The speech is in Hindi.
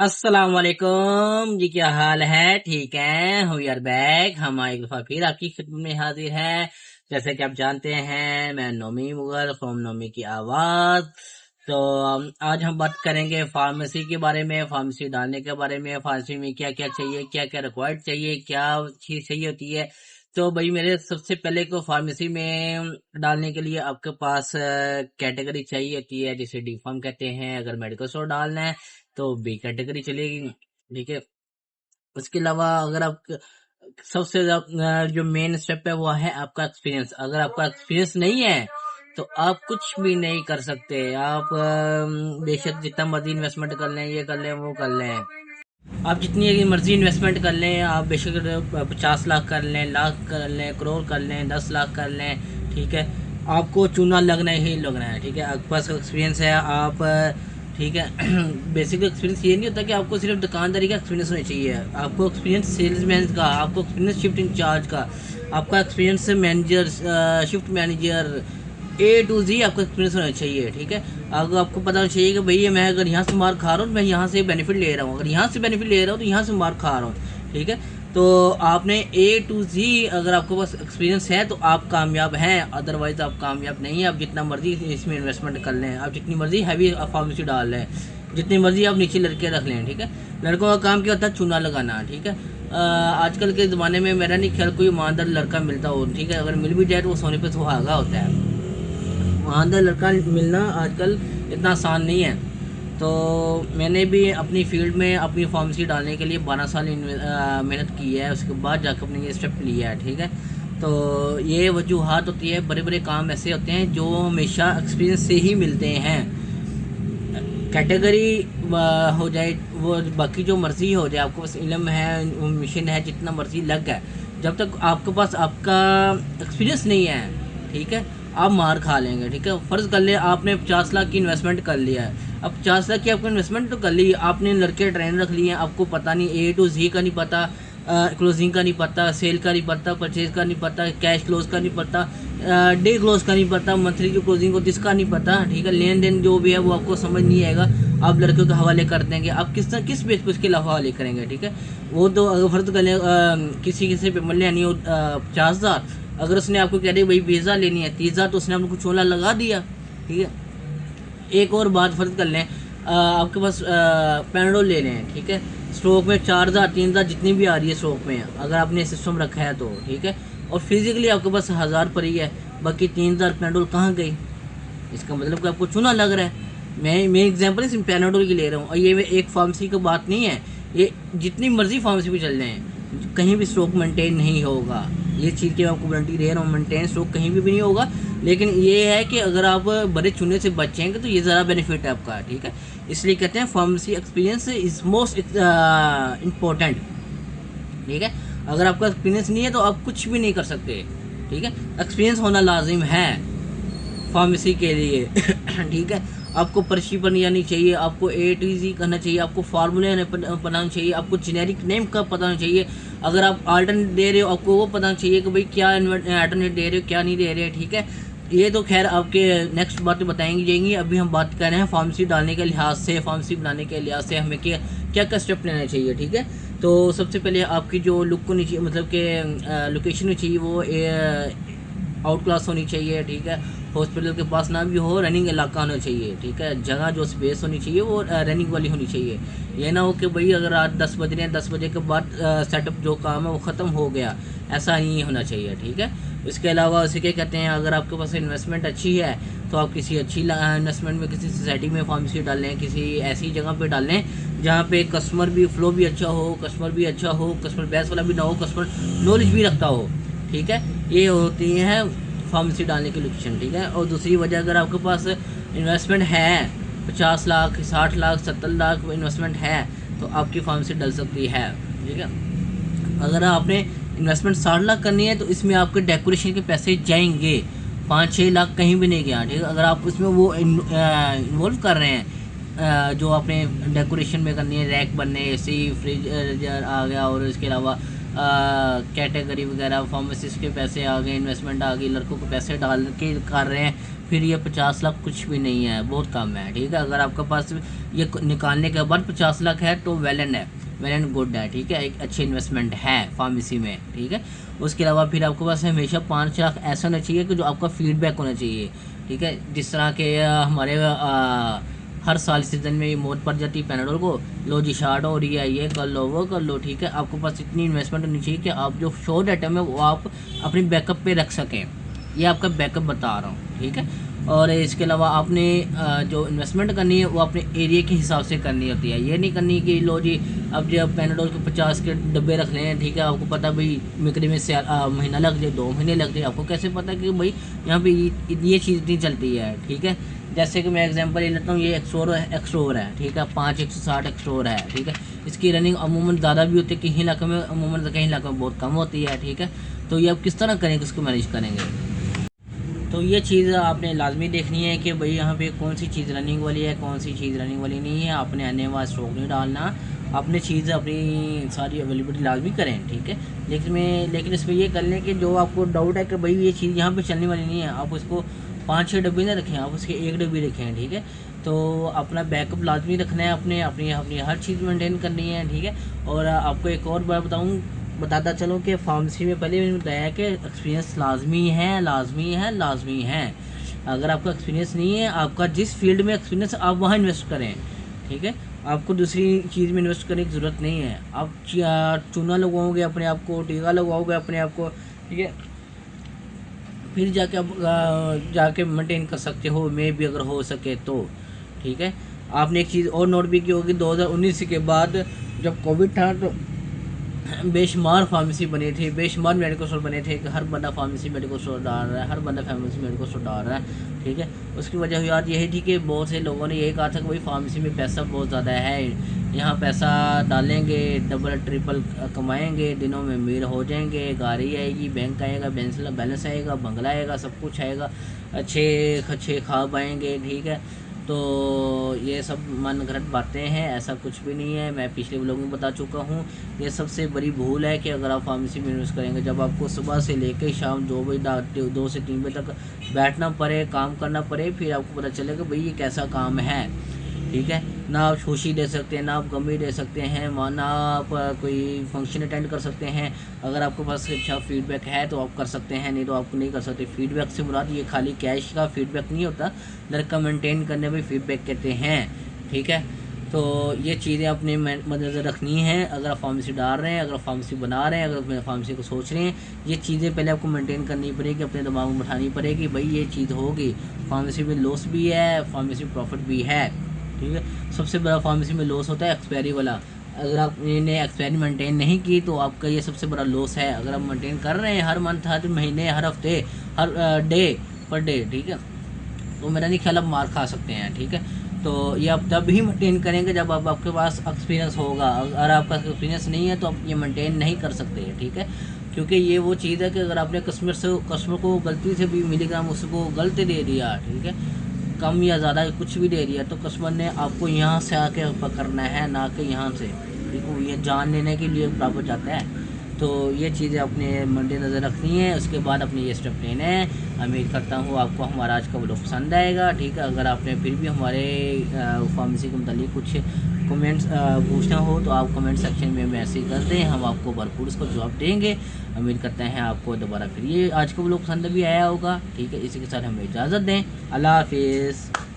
अस्सलाम वालेकुम जी, क्या हाल है? ठीक है, वी आर बैक। हम एक दफा फिर आपकी खिदमत में हाजिर है। जैसे कि आप जानते हैं, मैं नोमी मुगल फ्रॉम नोमी की आवाज। तो आज हम बात करेंगे फार्मेसी के बारे में, फार्मेसी डालने के बारे में, फार्मेसी में क्या क्या चाहिए, क्या क्या रिक्वायर्ड चाहिए, क्या चीज चाहिए होती है। तो भाई मेरे सबसे पहले को फार्मेसी में डालने के लिए आपके पास कैटेगरी चाहिए होती है, जिसे डी फार्म कहते हैं। अगर मेडिकल स्टोर डालना है तो बी कैटेगरी चलेगी। ठीक है। उसके अलावा अगर आप सबसे जो मेन स्टेप है वो है आपका एक्सपीरियंस। अगर आपका एक्सपीरियंस नहीं है तो आप कुछ भी नहीं कर सकते। आप बेशक जितना मर्जी इन्वेस्टमेंट कर लें, ये कर लें, वो कर लें, आप जितनी मर्जी इन्वेस्टमेंट कर लें, आप बेशक 50 लाख कर लें, लाख कर लें, करोड़ कर लें, 10 लाख कर लें, ठीक है, आपको चूना लगना ही लगना है। ठीक है। आपके पास एक्सपीरियंस है, आप ठीक है। बेसिक एक्सपीरियंस ये नहीं होता कि आपको सिर्फ दुकानदारी का एक्सपीरियंस होना चाहिए। आपको एक्सपीरियंस सेल्समैन का, आपको एक्सपीरियंस शिफ्ट इंचार्ज का, आपका experience manager, shift manager, A to G आपका एक्सपीरियंस होना चाहिए। ठीक है। अगर आपको पता होना चाहिए कि भैया मैं अगर यहाँ से मार खा रहा हूँ, मैं यहाँ से बेनिफिट ले रहा हूँ, अगर यहाँ से बेनिफिट ले रहा हूँ तो यहाँ से मार खा रहा हूँ। ठीक है। तो आपने ए टू जी अगर आपके पास एक्सपीरियंस है तो आप कामयाब हैं, अदरवाइज आप कामयाब नहीं है। आप जितना मर्जी इसमें इन्वेस्टमेंट कर लें, आप जितनी मर्जी हैवी फार्मेसी डाल लें, जितनी मर्जी आप नीचे लड़के रख लें। ठीक है। लड़कों का काम क्या होता है? चूना लगाना। ठीक है। आजकल के ज़माने में मेरा नहीं ख्याल कोई ईमानदार लड़का मिलता हो। ठीक है। अगर मिल भी जाए तो वो सोने पे सुहागा होता है। ईमानदार लड़का मिलना आजकल इतना आसान नहीं है। तो मैंने भी अपनी फील्ड में अपनी फार्मेसी डालने के लिए 12 साल मेहनत की है, उसके बाद जाकर अपने ये स्टेप लिया है। ठीक है। तो ये वजूहात होती है, बड़े बड़े काम ऐसे होते हैं जो हमेशा एक्सपीरियंस से ही मिलते हैं। कैटेगरी हो जाए, वो बाकी जो मर्जी हो जाए, आपको बस इल्म है, मिशन है, जितना मर्जी लग गए, जब तक आपके पास आपका एक्सपीरियंस नहीं है, ठीक है, आप मार खा लेंगे। ठीक है। फ़र्ज़ कर ले आपने 50 लाख की इन्वेस्टमेंट कर लिया है। अब 50 लाख की आपको इन्वेस्टमेंट तो कर ली, आपने लड़के ट्रेन रख लिए हैं, आपको पता नहीं, ए टू जी का नहीं पता, क्लोजिंग का नहीं पता, सेल का नहीं पता, परचेज का नहीं पता, कैश क्लोज का नहीं पता, डे क्लोज का नहीं पता, मंथली जो क्लोजिंग होती है इसका नहीं पता। ठीक है। लेन देन जो भी है वो आपको समझ नहीं आएगा, आप लड़कियों के हवाले कर देंगे। आप किस बेस पर उसके हवाले करेंगे? ठीक है। वो तो अगर फर्ज कर लें किसी किसी पे मान लिया नहीं हो 50,000, अगर उसने आपको कह दिया भाई वीज़ा लेनी है 30,000, तो उसने आपको चोला लगा दिया। ठीक है। एक और बात फर्ज कर लें, आपके पास पैनाडोल ले लें। ठीक है। स्ट्रोक में 4,000 3,000 जितनी भी आ रही है स्ट्रोक में, अगर आपने सिस्टम रखा है तो ठीक है, और फिजिकली आपके पास 1,000 पड़ी है, बाकी 3,000 पैनाडोल कहाँ गई? इसका मतलब कि आपको चूना लग रहा है। मैं एग्जांपल इस पैनाडोल की ले रहा हूँ, और ये एक फार्मेसी की बात नहीं है, ये जितनी मर्जी फार्मेसी पे चल जाएँ, कहीं भी स्ट्रोक मेंटेन नहीं होगा। ये चीज़ की मैं आपको गारंटी दे रहा हूँ, मेंटेन स्ट्रोक कहीं भी नहीं होगा। लेकिन ये है कि अगर आप बड़े चूने से बचेंगे तो ये ज़रा बेनिफिट है आपका। ठीक है। इसलिए कहते हैं pharmacy experience is most important. ठीक है। अगर आपका एक्सपीरियंस नहीं है तो आप कुछ भी नहीं कर सकते। ठीक है। एक्सपीरियंस होना लाजिम है फार्मेसी के लिए। ठीक है। आपको पर्ची बनी आनी चाहिए, आपको ए टू जी करना चाहिए, आपको फार्मूले बनाना चाहिए, आपको जेनेरिक नेम का पता होना चाहिए। अगर आप अल्टरनेट दे रहे हो, आपको वो पता चाहिए कि भाई क्या अल्टरनेट दे रहे हो, क्या नहीं दे रहे। ठीक है। ये तो खैर आपके नेक्स्ट बातें बताएंगी जाएंगी। अभी हम बात कर रहे हैं फार्मेसी डालने के लिहाज से, फार्मेसी बनाने के लिहाज से हमें क्या क्या क्या स्टेप लेना चाहिए। ठीक है। तो सबसे पहले आपकी जो लुक होनी चाहिए, मतलब कि लोकेशन होनी चाहिए, वो आउट क्लास होनी चाहिए। ठीक है। हॉस्पिटल के पास ना भी हो, रनिंग इलाका होना चाहिए। ठीक है। जगह जो स्पेस होनी चाहिए वो रनिंग वाली होनी चाहिए। ये ना हो कि भाई अगर आज 10 बज रहे हैं, 10 बजे के बाद सेटअप जो काम है वो ख़त्म हो गया, ऐसा नहीं होना चाहिए। ठीक है। इसके अलावा उसे क्या कहते हैं, अगर आपके पास इन्वेस्टमेंट अच्छी है तो आप किसी अच्छी इन्वेस्टमेंट में, किसी सोसाइटी में फार्मेसी डाल लें, किसी ऐसी जगह पे डाल लें जहाँ पे कस्टमर भी फ्लो भी अच्छा हो, कस्टमर भी अच्छा हो, कस्टमर बैस वाला भी ना हो, कस्टमर नॉलेज भी रखता हो। ठीक है। ये होती है फार्मेसी डालने की लोकेशन। ठीक है। और दूसरी वजह, अगर आपके पास इन्वेस्टमेंट है 50 लाख, 60 लाख, 70 लाख इन्वेस्टमेंट है तो आपकी फार्मेसी डल सकती है। ठीक है। अगर आपने इन्वेस्टमेंट 60 लाख करनी है तो इसमें आपके डेकोरेशन के पैसे जाएंगे, 5-6 लाख कहीं भी नहीं गया। ठीक है। अगर आप उसमें वो इन्वॉल्व कर रहे हैं जो आपने डेकोरेशन में करनी है, रैक बनने, एसी फ्रिज आ गया, और इसके अलावा कैटेगरी वगैरह, फार्मासिस्ट के पैसे आ गए, इन्वेस्टमेंट आ गई, लड़कों को पैसे डाल के कर रहे हैं, फिर ये 50 लाख कुछ भी नहीं है, बहुत कम है। ठीक है, अगर आपके पास ये निकालने के बाद 50 लाख है तो वेल एंड गुड है। ठीक है, एक अच्छी इन्वेस्टमेंट है फार्मेसी में। ठीक है, उसके अलावा फिर आपके पास हमेशा 5 लाख ऐसा होना चाहिए कि जो आपका फीडबैक होना चाहिए। ठीक है, जिस तरह के हमारे हर साल सीज़न में ये मौत पड़ जाती है पैनाडोल को, लो जी शार्ट हो रही है, ये कर लो वो कर लो। ठीक है, आपके पास इतनी इन्वेस्टमेंट होनी चाहिए कि आप जो शॉर्ट आइटम है वो आप अपनी बैकअप पे रख सकें। ये आपका बैकअप बता रहा हूँ। ठीक है, और इसके अलावा आपने जो इन्वेस्टमेंट करनी है वो अपने एरिया के हिसाब से करनी होती है। ये नहीं करनी कि लो जी अब जब पैनाडोल के 50 के डब्बे रख लें, ठीक है, आपको पता भाई मिकड़ी में से महीना लग जाए, 2 महीने लग जाए, आपको कैसे पता कि भाई यहाँ पे ये चीज़ नहीं चलती है। ठीक है, जैसे कि मैं एग्जांपल ले लेता हूँ, ये एक्सोर है। ठीक है, 5 160 एक्सोर है। ठीक है, इसकी रनिंग अमूमन ज़्यादा भी होती है, कहीं इलाके में अमूमन कहीं इलाके में बहुत कम होती है। ठीक है, तो ये आप किस तरह करेंगे, इसको मैनेज करेंगे। तो ये चीज़ आपने लाजमी देखनी है कि भाई यहाँ पे कौन सी चीज़ रनिंग वाली है, कौन सी चीज़ रनिंग वाली नहीं है। आपने आने वाला स्टॉक नहीं डालना, अपने चीज़ अपनी सारी अवेलेबिलिटी लाजमी करें। ठीक है, लेकिन इसमें ये कर लें कि जो आपको डाउट है कि भाई ये चीज़ यहाँ पे चलने वाली नहीं है, आप उसको 5 6 डब्बे ना रखें, आप उसके 1 डब्बी रखें। ठीक है, तो अपना बैकअप लाजमी रखना है, अपनी अपनी हर चीज़ मेंटेन करनी है। ठीक है, और आपको एक और बार बताता चलो कि फार्मेसी में पहले मैंने बताया कि एक्सपीरियंस लाजमी है। अगर आपका एक्सपीरियंस नहीं है, आपका जिस फील्ड में एक्सपीरियंस, आप वहाँ इन्वेस्ट करें। ठीक है, आपको दूसरी चीज़ में इन्वेस्ट करने की ज़रूरत नहीं है। आप चूना लगवाओगे अपने आप को, टीका लगवाओगे अपने आप को। ठीक है, फिर जाके आप जाके मेंटेन कर सकते हो, मैं भी अगर हो सके तो। ठीक है, आपने एक चीज़ और नोट भी की होगी, 2019 के बाद जब कोविड था तो बेशुमार फार्मेसी बने थे, बेशुमार मेडिकल स्टोर बने थे कि हर बंदा फार्मेसी मेडिकल स्टोर डाल रहा है, हर बंदा फार्मेसी मेडिकल स्टोर डाल रहा है। ठीक है, उसकी वजह यार यही थी कि बहुत से लोगों ने यही कहा था कि भाई फार्मेसी में पैसा बहुत ज़्यादा है, यहाँ पैसा डालेंगे डबल ट्रिपल कमाएंगे, दिनों में अमीर हो जाएंगे, गाड़ी आएगी, बैंक आएगा, बैलेंस आएगा, बंगला आएगा, सब कुछ आएगा, अच्छे ख्वाब आएंगे। ठीक है, तो ये सब मन घड़त बातें हैं, ऐसा कुछ भी नहीं है। मैं पिछले व्लॉग में बता चुका हूँ, ये सबसे बड़ी भूल है कि अगर आप फार्मेसी में इन्वेस्ट करेंगे, जब आपको सुबह से लेकर शाम 2 से 3 बजे तक बैठना पड़े, काम करना पड़े, फिर आपको पता चलेगा भाई ये कैसा काम है। ठीक है, ना आप खुशी दे सकते हैं, ना आप गमी दे सकते हैं, ना आप कोई फंक्शन अटेंड कर सकते हैं। अगर आपके पास अच्छा फीडबैक है तो आप कर सकते हैं, नहीं तो आप नहीं कर सकते। फीडबैक से मुराद ये खाली कैश का फीडबैक नहीं होता, लड़का मेंटेन करने में फीडबैक कहते हैं। ठीक है, तो ये चीज़ें अपने मद्देनज़र रखनी है। अगर आप फार्मेसी डाल रहे हैं, अगर फार्मेसी बना रहे हैं, अगर फार्मेसी को सोच रहे हैं, ये चीज़ें पहले आपको मेंटेन करनी पड़ेगी, अपने दिमाग में बैठानी पड़ेगी। भाई ये चीज़ होगी, फार्मेसी में लॉस भी है, फार्मेसी में प्रॉफिट भी है। ठीक है, सबसे बड़ा फार्मेसी में लॉस होता है एक्सपायरी वाला। अगर आपने एक्सपायरी मेंटेन नहीं की तो आपका ये सबसे बड़ा लॉस है। अगर आप मेंटेन कर रहे हैं हर मंथ, हर महीने, हर हफ्ते, हर डे पर डे, ठीक है, तो मेरा नहीं ख्याल आप मार खा सकते हैं। ठीक है, तो ये आप तब ही मेंटेन करेंगे जब आपके पास एक्सपीरियंस होगा। अगर आपका एक्सपीरियंस नहीं है तो आप ये मेंटेन नहीं कर सकते। ठीक है, क्योंकि ये वो चीज़ है कि अगर आपने कस्टमर को गलती से भी मिलीग्राम उसको गलत दे दिया, ठीक है, कम या ज़्यादा कुछ भी दे दिया, तो कस्टमर ने आपको यहाँ से आके पकड़ना है, ना कि यहाँ से। ठीक है, ये जान लेने के लिए बराबर जाता है। तो ये चीज़ें अपने मद्देनज़र रखनी है, उसके बाद अपने ये स्टेप लेने हैं। उम्मीद करता हूँ आपको हमारा आज का व्लॉग पसंद आएगा। ठीक है, अगर आपने फिर भी हमारे फार्मेसी के मतलब कुछ कमेंट्स पूछना हो तो आप कमेंट सेक्शन में मैसेज कर दें, हम आपको भरपूर उसको जवाब देंगे। उम्मीद करते हैं आपको दोबारा फिर ये आज का व्लॉग पसंद भी आया होगा। ठीक है, इसी के साथ हमें इजाज़त दें। अल्लाह हाफिज़।